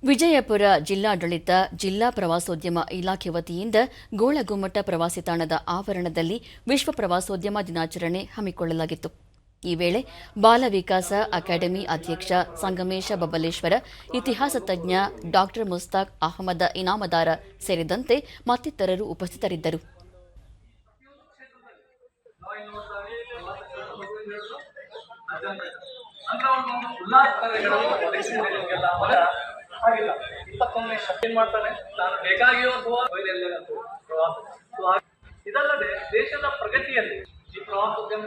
ವಿಜಯಪುರ ಜಿಲ್ಲಾಡಳಿತ ಜಿಲ್ಲಾ ಪ್ರವಾಸೋದ್ಯಮ ಇಲಾಖೆ ವತಿಯಿಂದ ಗೋಳಗುಮ್ಮಟ ಪ್ರವಾಸಿ ತಾಣದ ಆವರಣದಲ್ಲಿ ವಿಶ್ವ ಪ್ರವಾಸೋದ್ಯಮ ದಿನಾಚರಣೆ ಹಮ್ಮಿಕೊಳ್ಳಲಾಗಿತ್ತು. ಈ ವೇಳೆ ಬಾಲ ವಿಕಾಸ ಅಕಾಡೆಮಿ ಅಧ್ಯಕ್ಷ ಸಂಗಮೇಶ ಬಬಲೇಶ್ವರ, ಇತಿಹಾಸ ತಜ್ಞ ಡಾ ಮುಸ್ತಾಕ್ ಅಹಮದ ಇನಾಮದಾರ ಸೇರಿದಂತೆ ಮತ್ತಿತರರು ಉಪಸ್ಥಿತರಿದ್ದರು. ಆಗಿಲ್ಲ 21ನೇ ಮಾಡ್ತಾನೆ ನಾನು ಬೇಕಾಗಿಯೋ ಅಥವಾ ಇದಲ್ಲದೆ ದೇಶದ ಪ್ರಗತಿಯಲ್ಲಿ ಈ ಪ್ರವಾಸೋದ್ಯಮ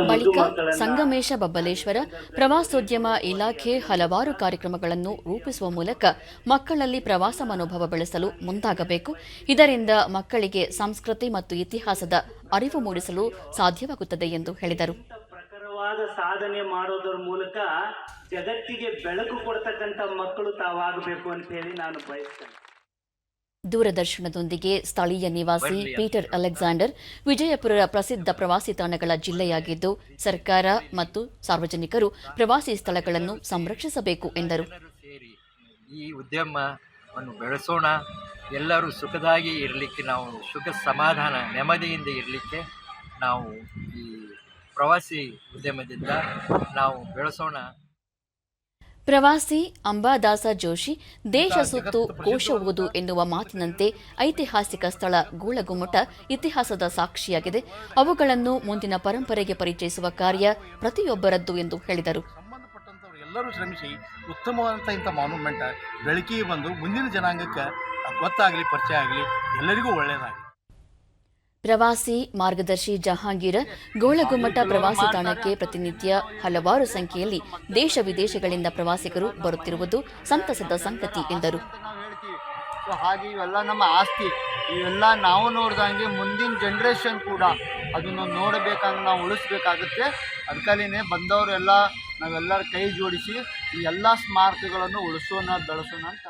ಬಳಿಕ ಸಂಗಮೇಶ ಬಬ್ಬಲೇಶ್ವರ ಪ್ರವಾಸೋದ್ಯಮ ಇಲಾಖೆ ಹಲವಾರು ಕಾರ್ಯಕ್ರಮಗಳನ್ನು ರೂಪಿಸುವ ಮೂಲಕ ಮಕ್ಕಳಲ್ಲಿ ಪ್ರವಾಸ ಮನೋಭಾವ ಬೆಳೆಸಲು ಮುಂದಾಗಬೇಕು. ಇದರಿಂದ ಮಕ್ಕಳಿಗೆ ಸಂಸ್ಕೃತಿ ಮತ್ತು ಇತಿಹಾಸದ ಅರಿವು ಮೂಡಿಸಲು ಸಾಧ್ಯವಾಗುತ್ತದೆ ಎಂದು ಹೇಳಿದರು. ಸಾಧನೆ ಮಾಡೋದರ ಮೂಲಕ ಜಗತ್ತಿಗೆ ಬೆಳಕು ಕೊಡ್ತಕ್ಕಂಥ ಮಕ್ಕಳು ತಾವಾಗಬೇಕು ಅಂತ ಹೇಳಿ ನಾನು ಬಯಸ್ತೇನೆ. ದೂರದರ್ಶನದೊಂದಿಗೆ ಸ್ಥಳೀಯ ನಿವಾಸಿ ಪೀಟರ್ ಅಲೆಕ್ಸಾಂಡರ್, ವಿಜಯಪುರ ಪ್ರಸಿದ್ಧ ಪ್ರವಾಸಿ ತಾಣಗಳ ಜಿಲ್ಲೆಯಾಗಿದ್ದು ಸರ್ಕಾರ ಮತ್ತು ಸಾರ್ವಜನಿಕರು ಪ್ರವಾಸಿ ಸ್ಥಳಗಳನ್ನು ಸಂರಕ್ಷಿಸಬೇಕು ಎಂದರು. ಈ ಉದ್ಯಮವನ್ನು ಬೆಳೆಸೋಣ, ಎಲ್ಲರೂ ಸುಖದಾಗಿ ಇರಲಿಕ್ಕೆ, ನಾವು ಸುಖ ಸಮಾಧಾನ ನೆಮ್ಮದಿಯಿಂದ ಇರಲಿಕ್ಕೆ ನಾವು ಈ ಪ್ರವಾಸಿ ಉದ್ಯಮದಿಂದ ನಾವು ಬೆಳೆಸೋಣ. ಪ್ರವಾಸಿ ಅಂಬಾದಾಸ ಜೋಶಿ, ದೇಶ ಸುತ್ತು ಕೋಶ ಓದು ಎನ್ನುವ ಮಾತಿನಂತೆ ಐತಿಹಾಸಿಕ ಸ್ಥಳ ಗೋಳಗುಮ್ಮಟ ಇತಿಹಾಸದ ಸಾಕ್ಷಿಯಾಗಿದೆ. ಅವುಗಳನ್ನು ಮುಂದಿನ ಪರಂಪರೆಗೆ ಪರಿಚಯಿಸುವ ಕಾರ್ಯ ಪ್ರತಿಯೊಬ್ಬರದ್ದು ಎಂದು ಹೇಳಿದರು. ಎಲ್ಲರೂ ಶ್ರಮಿಸಿ ಉತ್ತಮವಾದಂಥ ಇಂಥ ಮಾನ್ಯುಮೆಂಟ್ ಬೆಳಕಿಗೆ ಬಂದು ಮುಂದಿನ ಜನಾಂಗಕ್ಕೆ ಗೊತ್ತಾಗಲಿ, ಪರಿಚಯ ಆಗಲಿ, ಎಲ್ಲರಿಗೂ ಒಳ್ಳೆಯದಾಗಲಿ. ಪ್ರವಾಸಿ ಮಾರ್ಗದರ್ಶಿ ಜಹಾಂಗೀರ, ಗೋಳಗುಮ್ಮಟ ಪ್ರವಾಸಿ ತಾಣಕ್ಕೆ ಪ್ರತಿನಿತ್ಯ ಹಲವಾರು ಸಂಖ್ಯೆಯಲ್ಲಿ ದೇಶ ವಿದೇಶಗಳಿಂದ ಪ್ರವಾಸಿಗರು ಬರುತ್ತಿರುವುದು ಸಂತಸದ ಸಂಗತಿ ಎಂದರು. ಹಾಗೆ ಇವೆಲ್ಲ ನಮ್ಮ ಆಸ್ತಿ, ಇವೆಲ್ಲ ನಾವು ನೋಡ್ದಂಗೆ ಮುಂದಿನ ಜನ್ರೇಷನ್ ಕೂಡ ಅದನ್ನು ನೋಡಬೇಕಂದ್ರೆ ನಾವು ಉಳಿಸ್ಬೇಕಾಗುತ್ತೆ. ಅದಕ್ಕಲ್ಲಿನೇ ಬಂದವರೆಲ್ಲ ನಾವೆಲ್ಲರ ಕೈ ಜೋಡಿಸಿ ಈ ಎಲ್ಲ ಸ್ಮಾರಕಗಳನ್ನು ಉಳಿಸೋಣ, ಬೆಳೆಸೋಣ ಅಂತ